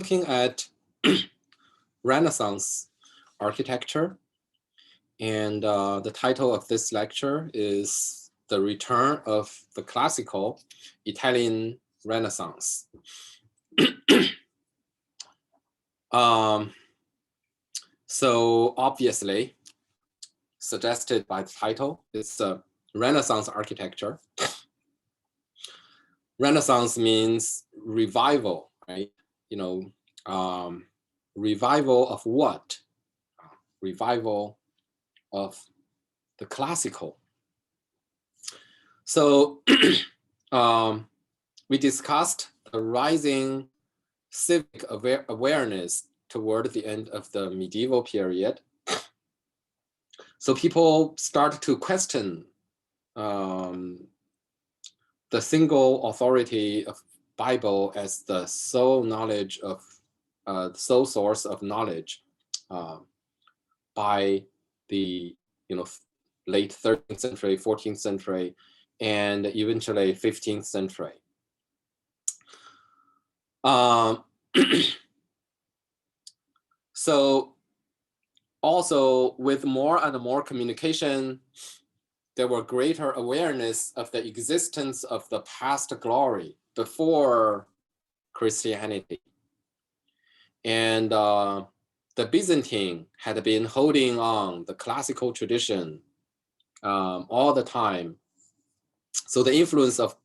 looking at Renaissance architecture, and the title of this lecture is The Return of the Classical Italian Renaissance. So obviously, suggested by the title, it's Renaissance architecture. Renaissance means revival, right? Revival of what? Revival of the classical. So we discussed the rising civic awareness toward the end of the medieval period. So people start to question the single authority of Bible as the sole knowledge of sole source of knowledge by the late 13th century, 14th century, and eventually 15th century. So also with more and more communication, there were greater awareness of the existence of the past glory before Christianity. And the Byzantine had been holding on the classical tradition all the time. So the influence of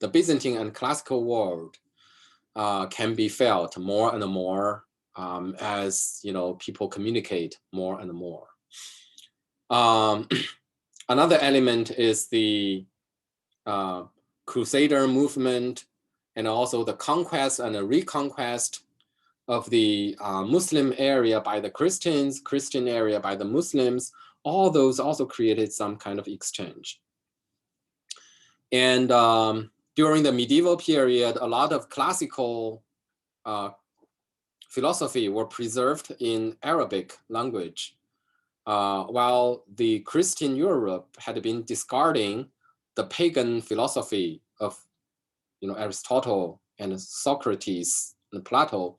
the Byzantine and classical world can be felt more and more as people communicate more and more. Another element is the Crusader movement, and also the conquest and the reconquest of the Muslim area by the Christians, Christian area by the Muslims. All those also created some kind of exchange. And during the medieval period, a lot of classical philosophy were preserved in Arabic language, while the Christian Europe had been discarding the pagan philosophy of Aristotle and Socrates and Plato.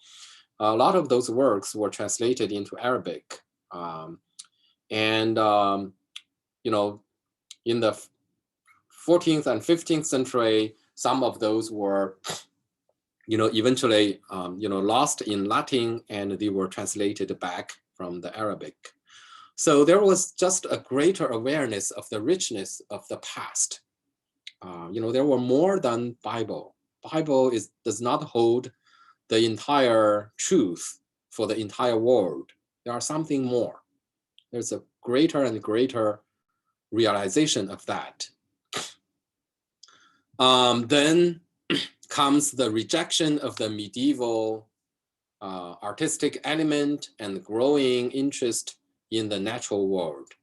A lot of those works were translated into Arabic. In the 14th and 15th century, some of those were eventually lost in Latin, and they were translated back from the Arabic. So there was just a greater awareness of the richness of the past. There were more than Bible. Bible does not hold the entire truth for the entire world. There are something more. There's a greater and greater realization of that. Then comes the rejection of the medieval artistic element and growing interest in the natural world.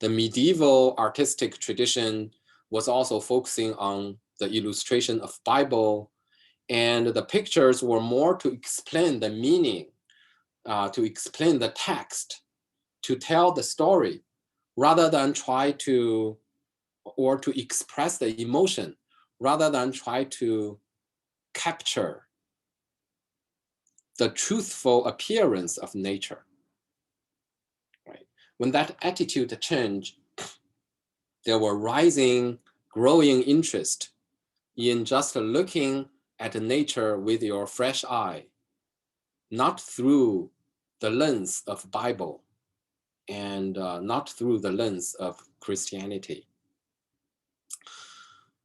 The medieval artistic tradition was also focusing on the illustration of Bible, and the pictures were more to explain the meaning, to explain the text, to tell the story, rather than try to, or to express the emotion, rather than try to capture the truthful appearance of nature. Right? When that attitude changed, there were growing interest in just looking at nature with your fresh eye, not through the lens of Bible and not through the lens of Christianity.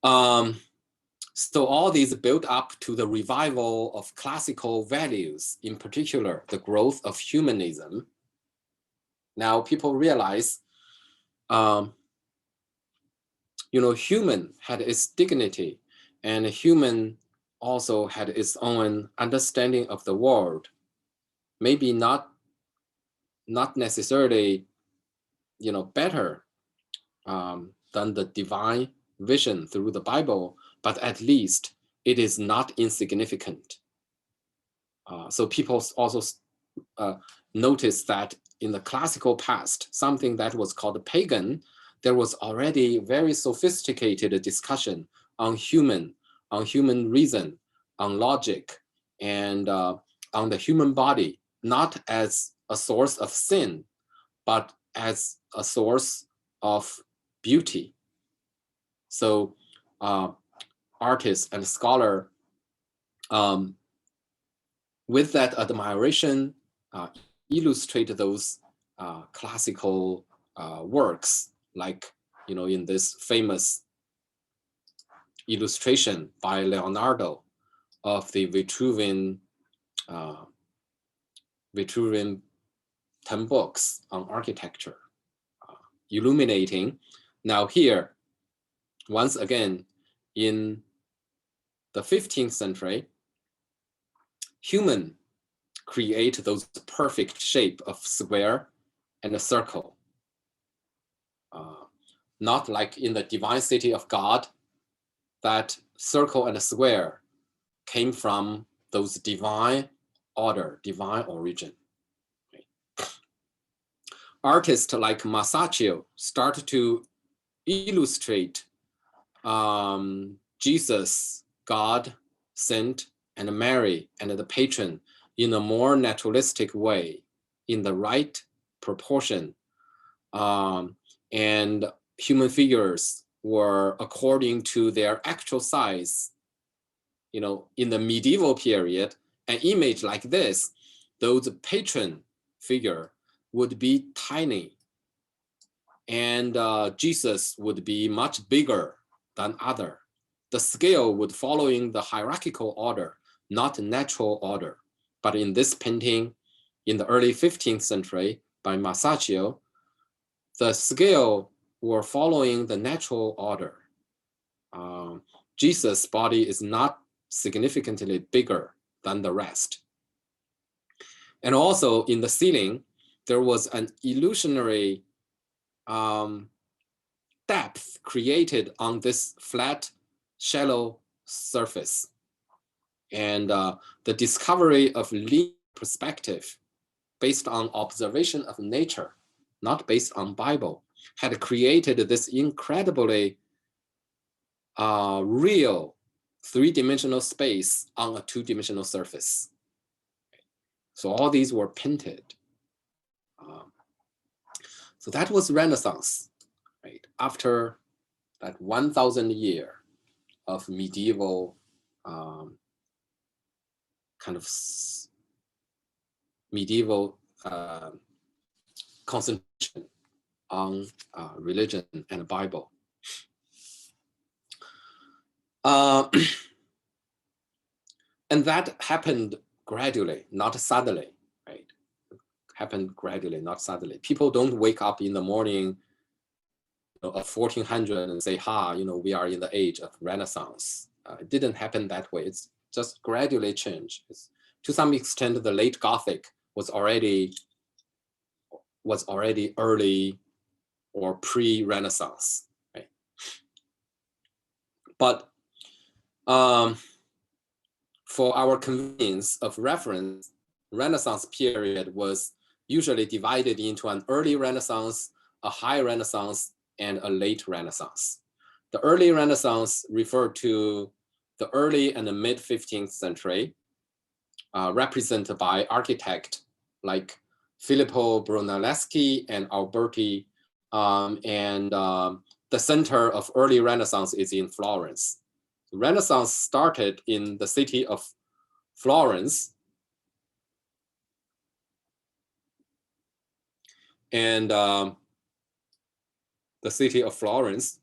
So all these built up to the revival of classical values, in particular, the growth of humanism. Now people realize, human had its dignity, and human also had its own understanding of the world. Maybe not necessarily, better than the divine vision through the Bible, but at least it is not insignificant. So people also notice that in the classical past, something that was called pagan, there was already very sophisticated discussion on human reason, on logic, and on the human body, not as a source of sin, but as a source of beauty. So artists and scholar, with that admiration, illustrate those classical works, like, you know, in this famous illustration by Leonardo of the Vitruvian 10 books on architecture, illuminating. Now here, once again, in the 15th century, human create those perfect shape of square and a circle. Not like in the divine city of God, that circle and a square came from those divine order, divine origin. Artists like Masaccio start to illustrate Jesus, God, Saint, and Mary, and the patron in a more naturalistic way, in the right proportion. And human figures were according to their actual size. You know, in the medieval period, an image like this, those patron figure would be tiny, and Jesus would be much bigger than other. The scale would following the hierarchical order, not natural order. But in this painting, in the early 15th century by Masaccio, the scale were following the natural order. Jesus' body is not significantly bigger than the rest. And also in the ceiling, there was an illusionary depth created on this flat, shallow surface. And the discovery of linear perspective based on observation of nature, not based on Bible, had created this incredibly real three-dimensional space on a two-dimensional surface. So all these were painted. So that was Renaissance, right? After that 1,000 year of medieval concentration on religion and Bible. And that happened gradually, not suddenly, right? Happened gradually, not suddenly. People don't wake up in the morning of 1400 and say, ha, you know, we are in the age of Renaissance. It didn't happen that way. It's just gradually changed. To some extent, the late Gothic was already early or pre-Renaissance, right? But for our convenience of reference, Renaissance period was usually divided into an early Renaissance, a high Renaissance, and a late Renaissance. The early Renaissance referred to the early and the mid 15th century, represented by architects like Filippo Brunelleschi and Alberti, and the center of early Renaissance is in Florence. The Renaissance started in the city of Florence, and the city of Florence.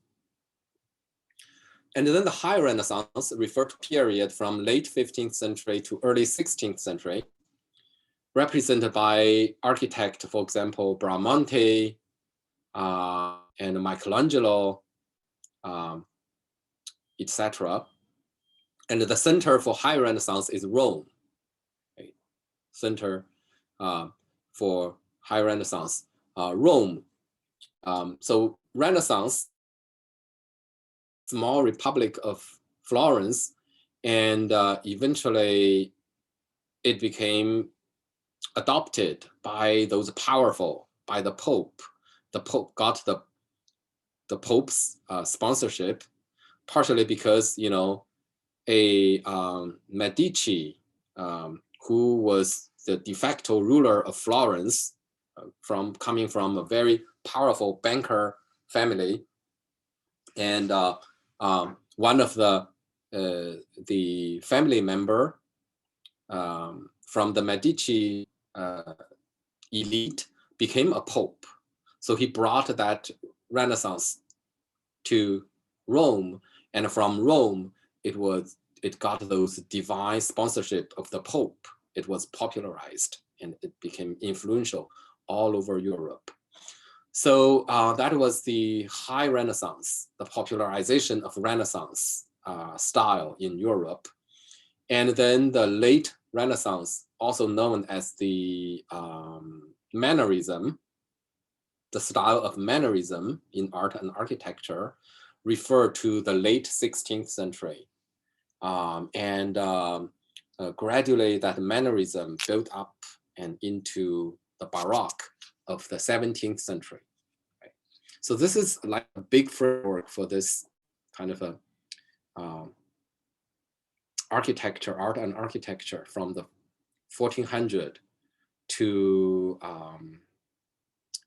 And then the High Renaissance referred to period from late 15th century to early 16th century, represented by architect, for example, Bramante and Michelangelo, etc. And the center for High Renaissance is Rome, right? Center for High Renaissance, Rome. So Renaissance, small republic of Florence, and eventually it became adopted by those powerful, by the Pope. The Pope got the Pope's sponsorship, partially because, you know, a Medici, who was the de facto ruler of Florence, coming from a very powerful banker family, and one of the family member from the Medici elite became a pope. So he brought that Renaissance to Rome, and from Rome, it got those divine sponsorship of the Pope. It was popularized and it became influential all over Europe. So that was the high Renaissance, the popularization of Renaissance style in Europe. And then the late Renaissance, also known as the Mannerism, the style of Mannerism in art and architecture, refer to the late 16th century. Gradually that Mannerism built up and into the Baroque of the 17th century. Right? So this is like a big framework for this kind of a architecture, art and architecture from the 1400 to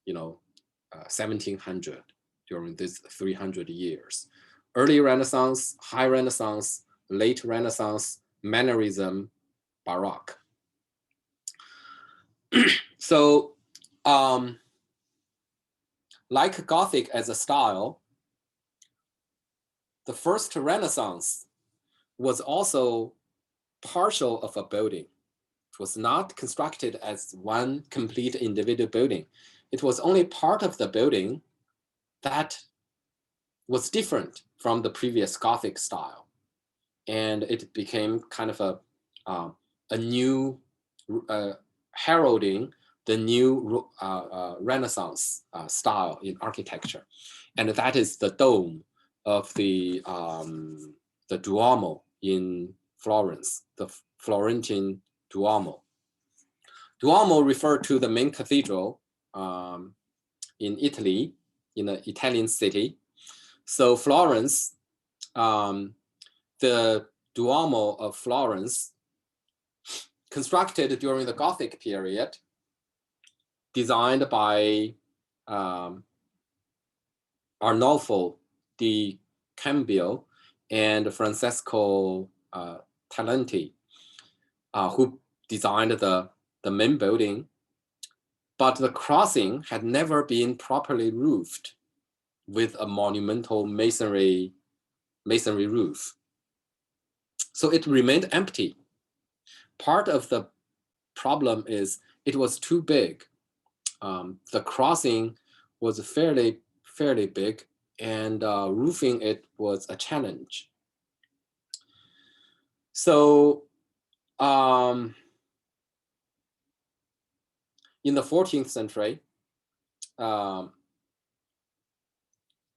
1700 during these 300 years. Early Renaissance, high Renaissance, late Renaissance, Mannerism, Baroque. So like Gothic as a style, the first Renaissance was also partial of a building. It was not constructed as one complete individual building. It was only part of the building that was different from the previous Gothic style. And it became kind of a new heralding the new Renaissance style in architecture. And that is the dome of the Duomo in Florence, the Florentine Duomo. Duomo referred to the main cathedral in Italy, in an Italian city. So Florence, the Duomo of Florence, constructed during the Gothic period, designed by Arnolfo di Cambio and Francesco Talenti, who designed the main building, but the crossing had never been properly roofed with a monumental masonry roof. So it remained empty. Part of the problem is it was too big. The crossing was fairly big, and roofing it was a challenge. So in the 14th century,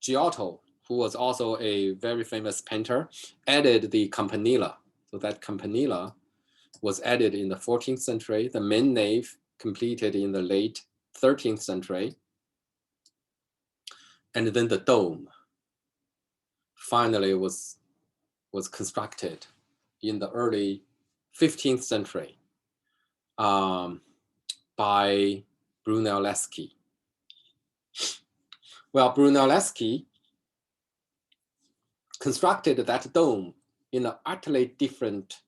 Giotto, who was also a very famous painter, added the campanile. So that campanile was added in the 14th century. The main nave completed in the late 13th century. And then the dome finally was constructed in the early 15th century by Brunelleschi. Well, Brunelleschi constructed that dome in an utterly different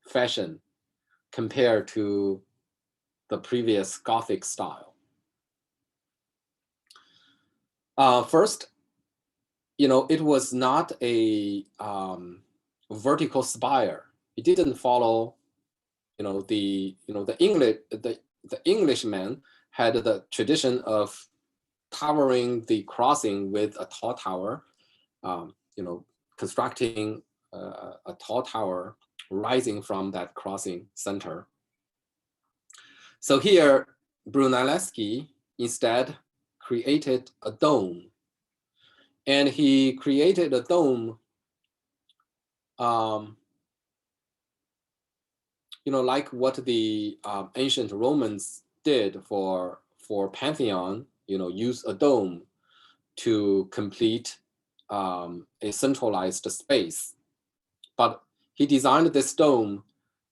fashion compared to the previous Gothic style. First, it was not a vertical spire. It didn't follow, the Englishman had the tradition of towering the crossing with a tall tower, constructing a tall tower rising from that crossing center. So here, Brunelleschi instead created a dome. And he created a dome, like what the ancient Romans did for Pantheon, use a dome to complete a centralized space. But he designed this dome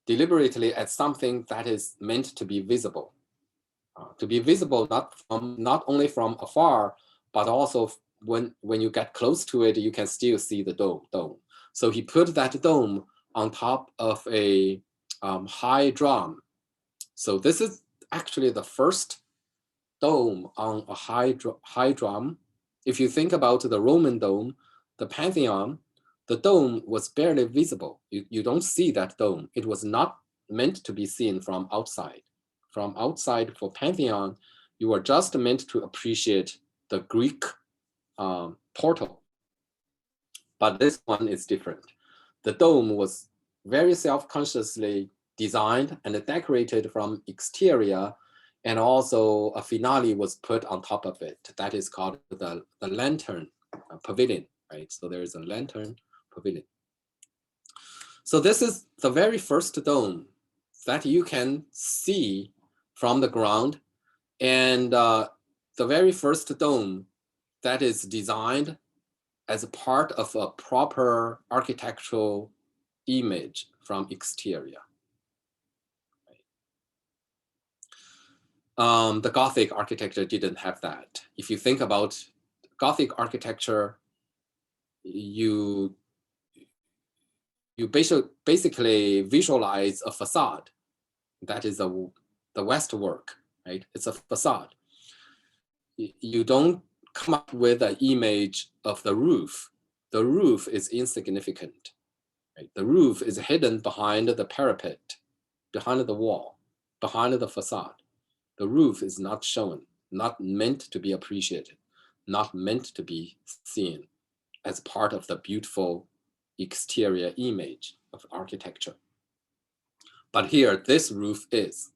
deliberately as something that is meant to be visible. To be visible not only from afar, but also when you get close to it, you can still see the dome. So he put that dome on top of a high drum. So this is actually the first dome on a high drum. If you think about the Roman dome, the Pantheon, the dome was barely visible. You don't see that dome. It was not meant to be seen from outside. From outside for Pantheon, you were just meant to appreciate the Greek portal. But this one is different. The dome was very self-consciously designed and decorated from exterior, and also a finale was put on top of it. That is called the lantern pavilion, right? So there is a lantern pavilion. So this is the very first dome that you can see from the ground, and the very first dome that is designed as a part of a proper architectural image from exterior. The Gothic architecture didn't have that. If you think about Gothic architecture, you basically visualize a facade. That is the West work, right? It's a facade. You don't come up with an image of the roof. The roof is insignificant, right? The roof is hidden behind the parapet, behind the wall, behind the facade. The roof is not shown, not meant to be appreciated, not meant to be seen as part of the beautiful exterior image of architecture. But here, this roof is.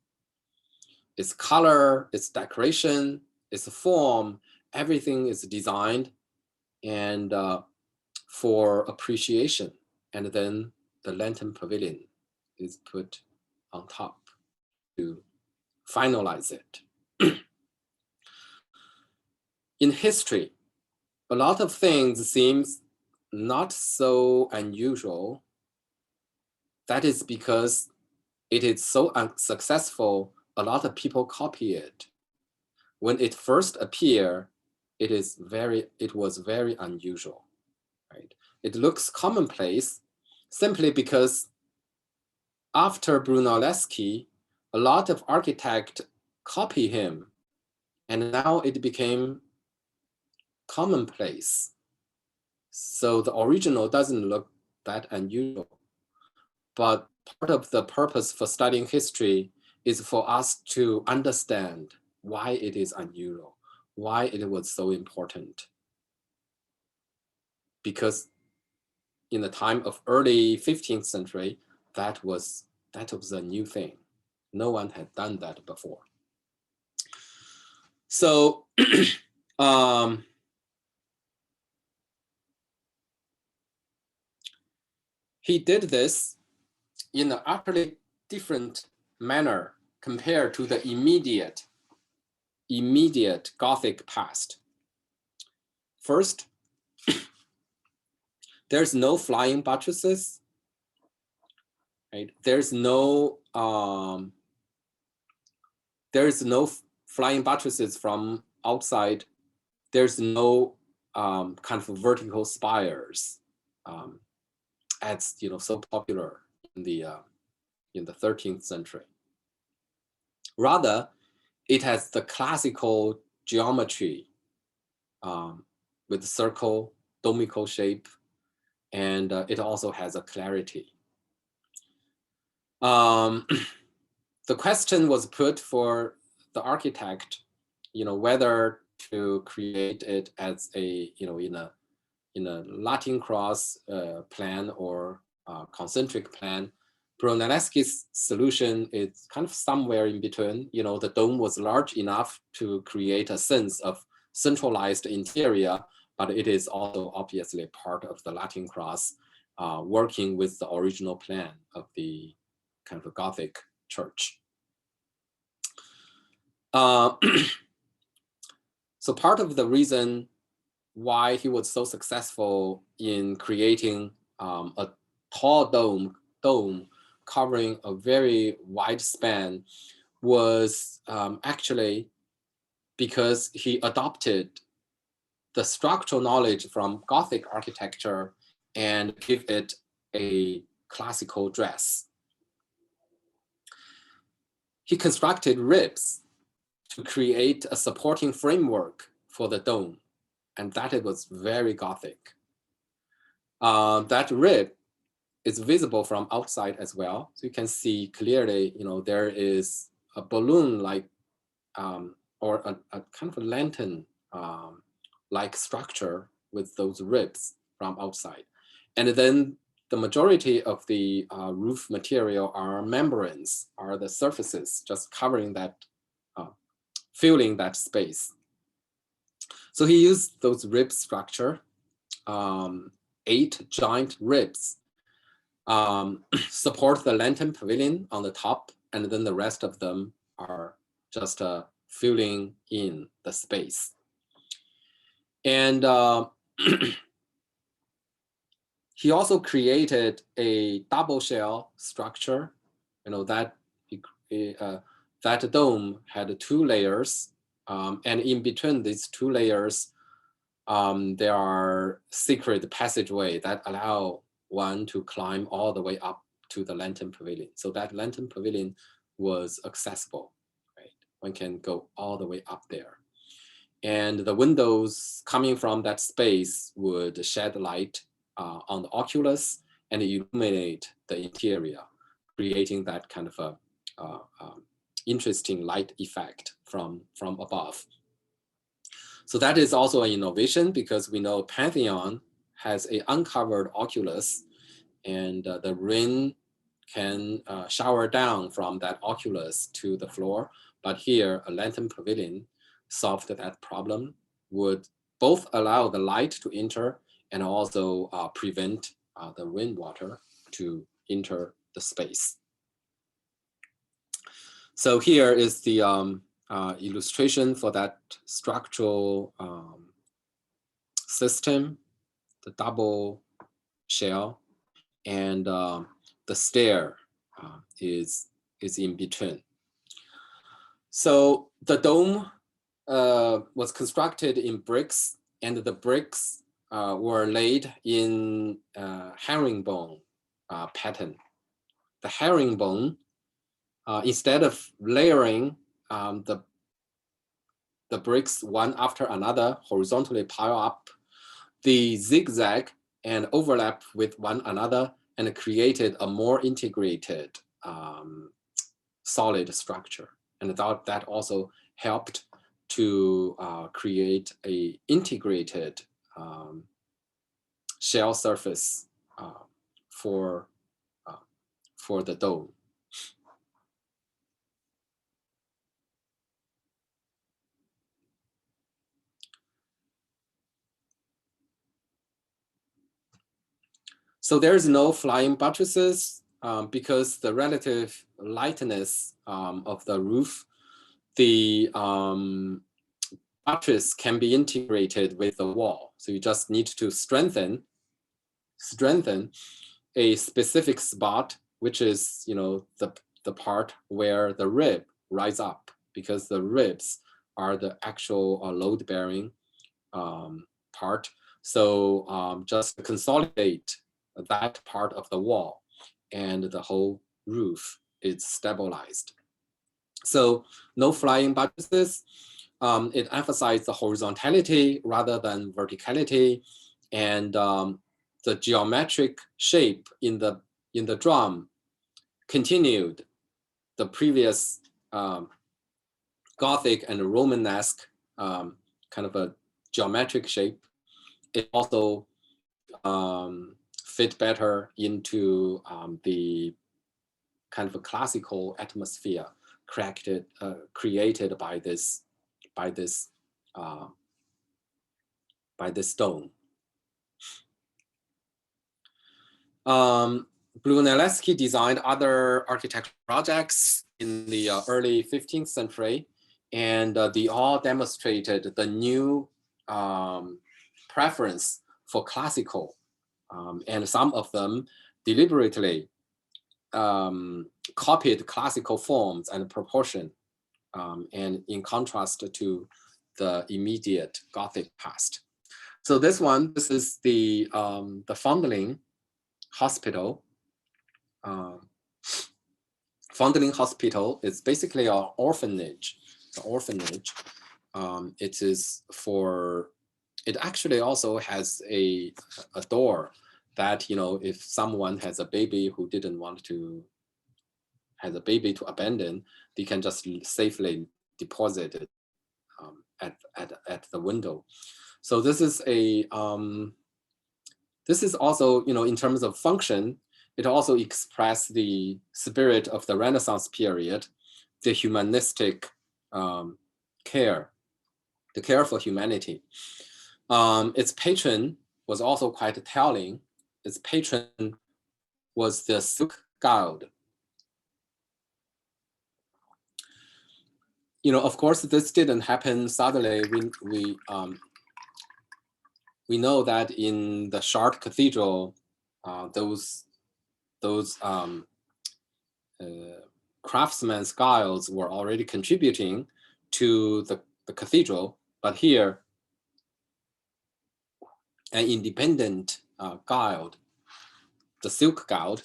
Its color, its decoration, its form, everything is designed and for appreciation. And then the lantern pavilion is put on top to finalize it. In history, a lot of things seems not so unusual. That is because it is so unsuccessful, a lot of people copy it. When it first appeared, it was very unusual, right? It looks commonplace simply because after Brunelleschi, a lot of architects copy him, and now it became commonplace. So the original doesn't look that unusual. But part of the purpose for studying history is for us to understand why it is unusual, why it was so important. Because in the time of early 15th century, that was a new thing. No one had done that before. So he did this in an utterly different manner compared to the immediate Gothic past. First, there's no flying buttresses, right? There's no flying buttresses from outside. There's no kind of vertical spires as so popular in the 13th century. Rather, it has the classical geometry with circle, domical shape, and it also has a clarity. The question was put for the architect, whether to create it as a, in a Latin cross plan or concentric plan. Brunelleschi's solution is kind of somewhere in between. The dome was large enough to create a sense of centralized interior, but it is also obviously part of the Latin cross, working with the original plan of the kind of Gothic church. So part of the reason why he was so successful in creating a tall dome covering a very wide span was actually because he adopted the structural knowledge from Gothic architecture and give it a classical dress. He constructed ribs to create a supporting framework for the dome, and that it was very Gothic. That rib is visible from outside as well. So you can see clearly, there is a balloon-like or a kind of a lantern-like structure with those ribs from outside. And then the majority of the roof material are membranes, are the surfaces just covering that, filling that space. So he used those rib structure, 8 giant ribs, support the lantern pavilion on the top, and then the rest of them are just filling in the space. And he also created a double shell structure. That dome had 2 layers, and in between these 2 layers, there are secret passageway that allow one to climb all the way up to the lantern pavilion. So that lantern pavilion was accessible, right? One can go all the way up there. And the windows coming from that space would shed light on the oculus and illuminate the interior, creating that kind of a interesting light effect from above. So that is also an innovation, because we know Pantheon has an uncovered oculus, and the rain can shower down from that oculus to the floor. But here, a lantern pavilion solved that problem, would both allow the light to enter and also prevent the rainwater to enter the space. So here is the illustration for that structural system, the double shell, and the stair is in between. So the dome was constructed in bricks, and the bricks were laid in herringbone pattern. The herringbone, instead of layering the bricks one after another, horizontally pile up, they zigzag and overlap with one another and created a more integrated solid structure. And that also helped to create a integrated shell surface for the dome. So there's no flying buttresses because the relative lightness of the roof, the buttress can be integrated with the wall. So you just need to strengthen a specific spot, which is the part where the rib rise up, because the ribs are the actual load-bearing part. So just consolidate that part of the wall, and the whole roof is stabilized. So no flying buttresses. It emphasized the horizontality rather than verticality, and the geometric shape in the drum continued the previous Gothic and Romanesque kind of a geometric shape. It also fit better into the kind of a classical atmosphere created by this stone. Brunelleschi designed other architectural projects in the early 15th century, and they all demonstrated the new preference for classical, and some of them deliberately copied classical forms and proportion, and in contrast to the immediate Gothic past. So this is the Foundling Hospital. Foundling Hospital is basically an orphanage. It actually also has a door that, if someone has a baby who didn't want to, has a baby to abandon, they can just safely deposit it at the window. So this is also, in terms of function, it also expresses the spirit of the Renaissance period, the humanistic care, the care for humanity. Its patron was also quite telling. Its patron was the silk god. Of course, this didn't happen suddenly. We know that in the Chartres Cathedral, those craftsman's guilds were already contributing to the cathedral, but here, an independent guild, the Silk Guild,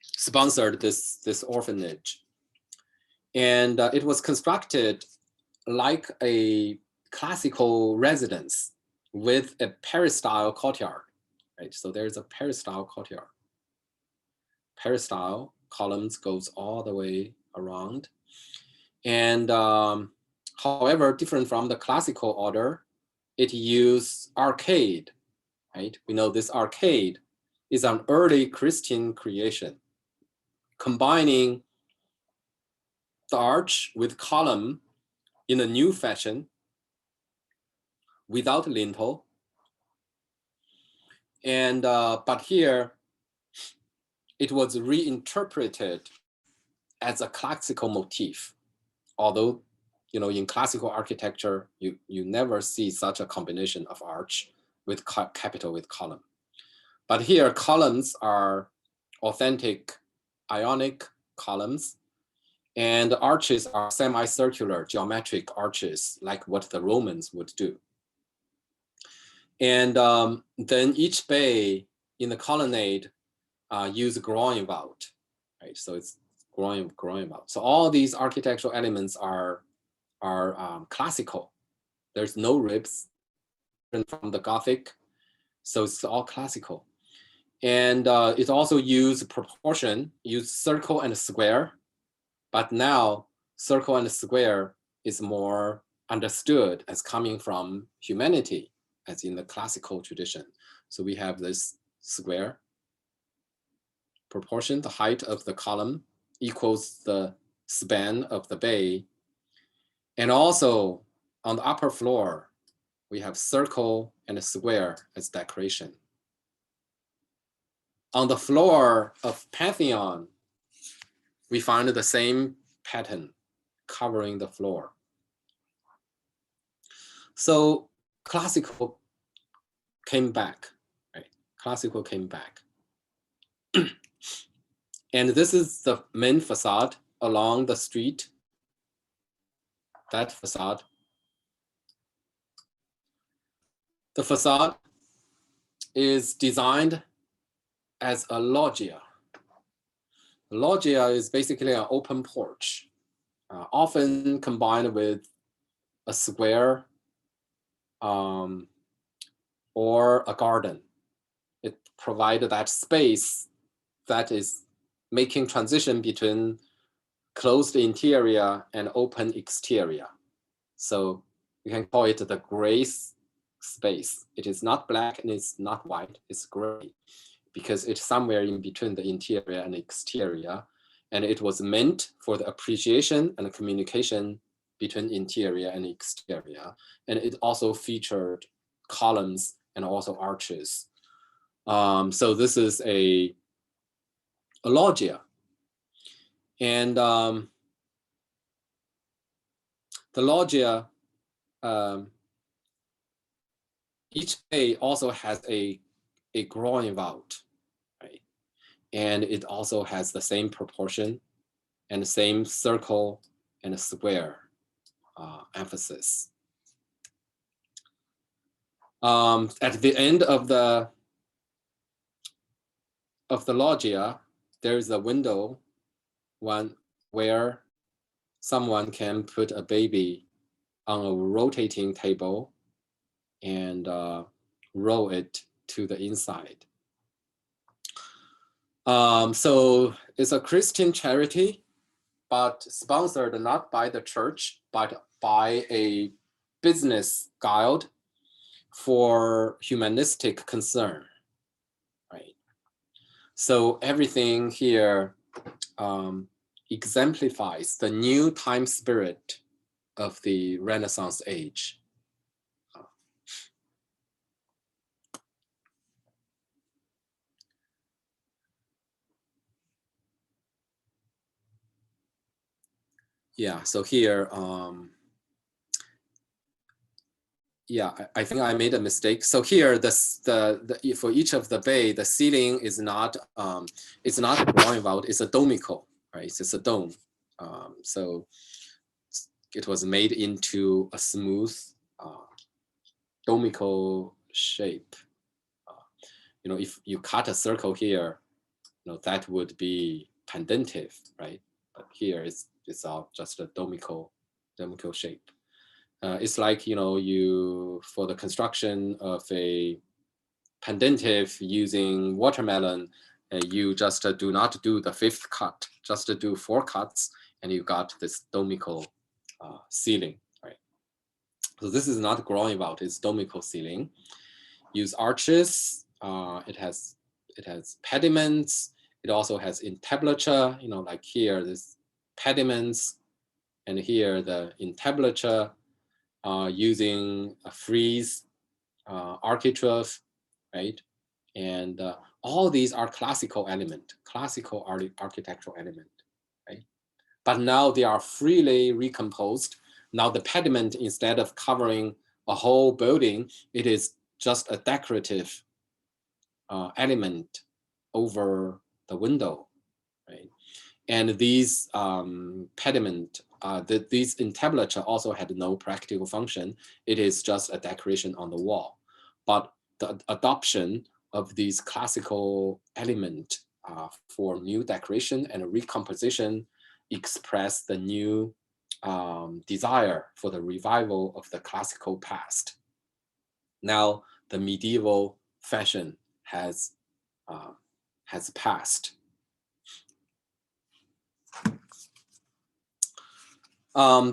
sponsored this orphanage, and it was constructed like a classical residence with a peristyle courtyard, right? So there's a peristyle courtyard. Peristyle columns goes all the way around, and however, different from the classical order, it used arcade, right? We know this arcade is an early Christian creation, combining the arch with column in a new fashion, without lintel. And but here, it was reinterpreted as a classical motif. Although, in classical architecture, you never see such a combination of arch with capital with column. But here, columns are authentic Ionic columns, and the arches are semicircular geometric arches, like what the Romans would do. And then each bay in the colonnade use groin vault, right? So it's groin vault. So all these architectural elements are classical. There's no ribs from the Gothic, so it's all classical. And it also used proportion, used circle and square, but now circle and square is more understood as coming from humanity, as in the classical tradition. So we have this square proportion, the height of the column equals the span of the bay. And also on the upper floor, we have circle and a square as decoration. On the floor of Pantheon, we find the same pattern covering the floor. So classical came back, right? Classical came back. And this is the main facade along the street. That facade. The facade is designed as a loggia. Loggia is basically an open porch, often combined with a square or a garden. It provided that space that is making transition between closed interior and open exterior. So you can call it the gray space. It is not black and it's not white, it's gray, because it's somewhere in between the interior and exterior. And it was meant for the appreciation and communication between interior and exterior. And it also featured columns and also arches. So this is a loggia. And the loggia, each bay also has a groin vault, right? and it also has the same proportion and the same circle and a square emphasis. At the end of the loggia, there is a window where someone can put a baby on a rotating table and roll it to the inside. So it's a Christian charity, but sponsored not by the church, but by a business guild for humanistic concern, right? So everything here exemplifies the new time spirit of the Renaissance age. Yeah, so here, yeah, I think I made a mistake. So here, for each of the bay, the ceiling is not, it's not a drawing vault, it's a domico, right? It's a dome. So it was made into a smooth domico shape. You know, if you cut a circle here, you know, that would be pendentive, right? But here it's all just a domico shape. It's like, you know, for the construction of a pendentive using watermelon, you just do not do the 5th cut, just do 4 cuts, and you got this domico ceiling, right? So this is not growing vault, it's domico ceiling. Use arches. It has pediments. It also has entablature. You know, like here, this pediments, and here the entablature. Using a frieze architrave, right? And all these are classical architectural element, right? But now they are freely recomposed. Now the pediment, instead of covering a whole building, it is just a decorative element over the window, right? And these pediment, these entablature also had no practical function. It is just a decoration on the wall. But the adoption of these classical element for new decoration and recomposition express the new desire for the revival of the classical past. Now the medieval fashion has passed.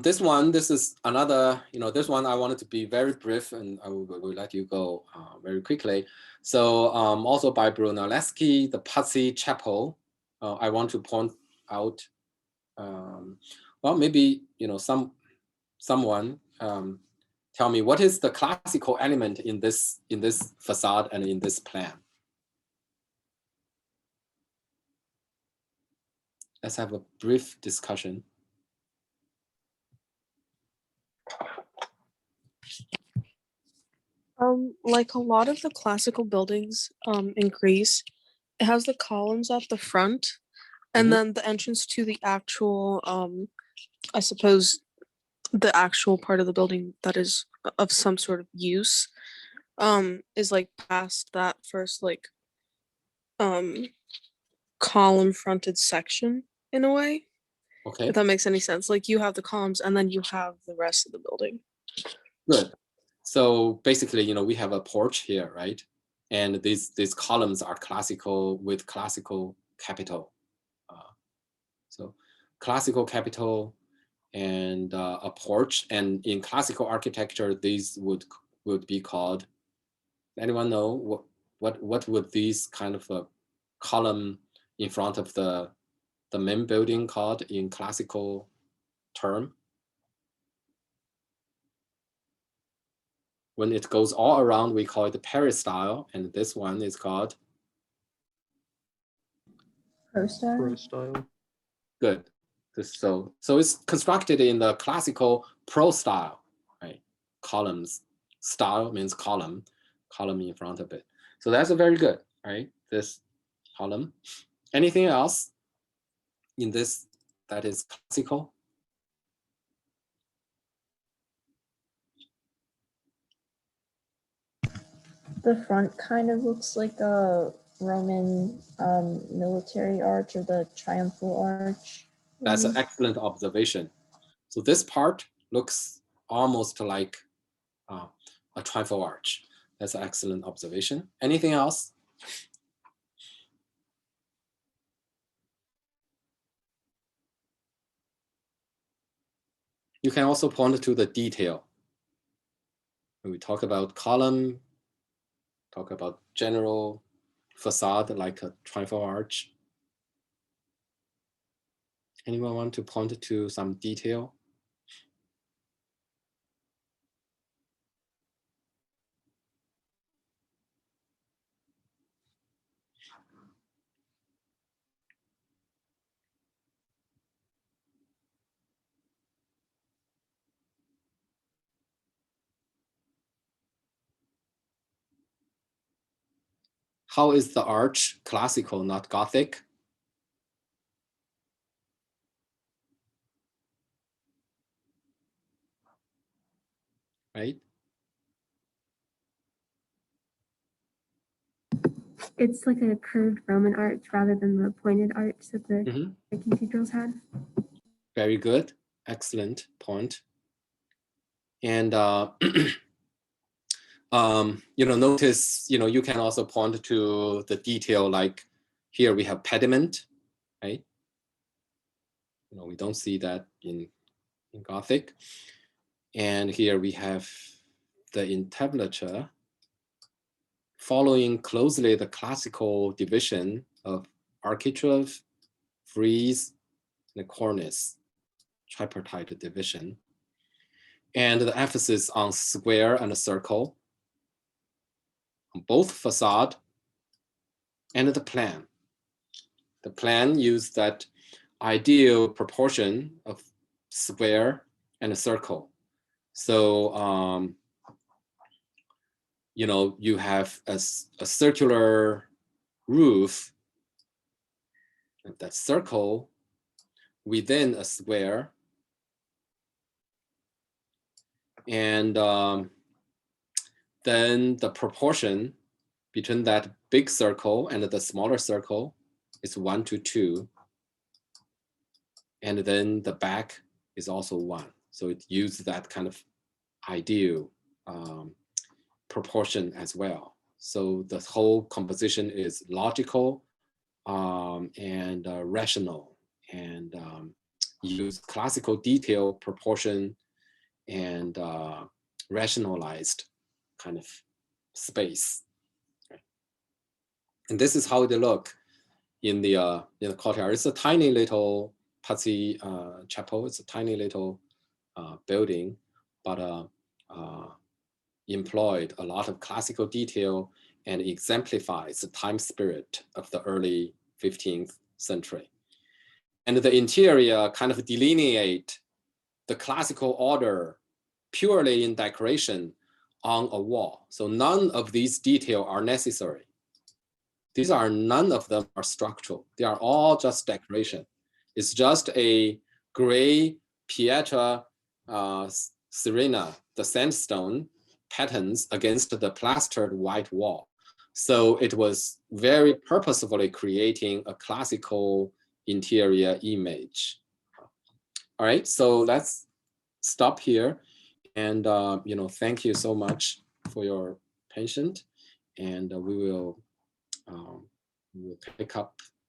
This is another, you know, this one I wanted to be very brief, and I will let you go very quickly. So also by Brunelleschi, the Pazzi Chapel, I want to point out, well, maybe, you know, someone tell me what is the classical element in this facade and in this plan. Let's have a brief discussion. Like a lot of the classical buildings in Greece, it has the columns at the front, and then the entrance to the actual, I suppose, the actual part of the building that is of some sort of use, is like past that first like column fronted section in a way. Okay. If that makes any sense. Like you have the columns and then you have the rest of the building. Good. So basically, you know, we have a porch here, right? And these columns are classical with classical capital. So classical capital and a porch. And in classical architecture, these would be called. Anyone know what would these kind of a column in front of the main building called in classical term? When it goes all around, we call it the peristyle, and this one is called Prostyle. Good. So it's constructed in the classical pro style, right? Columns. Style means column in front of it. So that's a very good, right? This column. Anything else in this that is classical? The front kind of looks like a Roman military arch, or the triumphal arch. That's an excellent observation. So this part looks almost like a triumphal arch. That's an excellent observation. Anything else? You can also point to the detail. When we talk about column, talk about general facade like a triumphal arch. Anyone want to point to some detail? How is the arch classical, not Gothic? Right? It's like a curved Roman arch rather than the pointed arch that the cathedrals had. Very good. Excellent point. And notice, you can also point to the detail, like here we have pediment, right? We don't see that in Gothic. And here we have the entablature, following closely the classical division of architrave, frieze, and cornice, tripartite division, and the emphasis on square and circle, on both facade and the plan. The plan used that ideal proportion of square and circle. So, you have a circular roof, that circle within a square, and then the proportion between that big circle and the smaller circle is 1 to 2. And then the back is also 1. So it uses that kind of ideal proportion as well. So the whole composition is logical and rational, and use classical detail, proportion, and rationalized kind of space. Right? And this is how it look in the courtyard. It's a tiny little Pazzi chapel. It's a tiny little building, but employed a lot of classical detail and exemplifies the time spirit of the early 15th century. And the interior kind of delineate the classical order purely in decoration on a wall. So none of these details are necessary. None of them are structural. They are all just decoration. It's just a gray Pietra Serena, the sandstone patterns against the plastered white wall. So it was very purposefully creating a classical interior image. All right, so let's stop here. And thank you so much for your patience. And we will pick up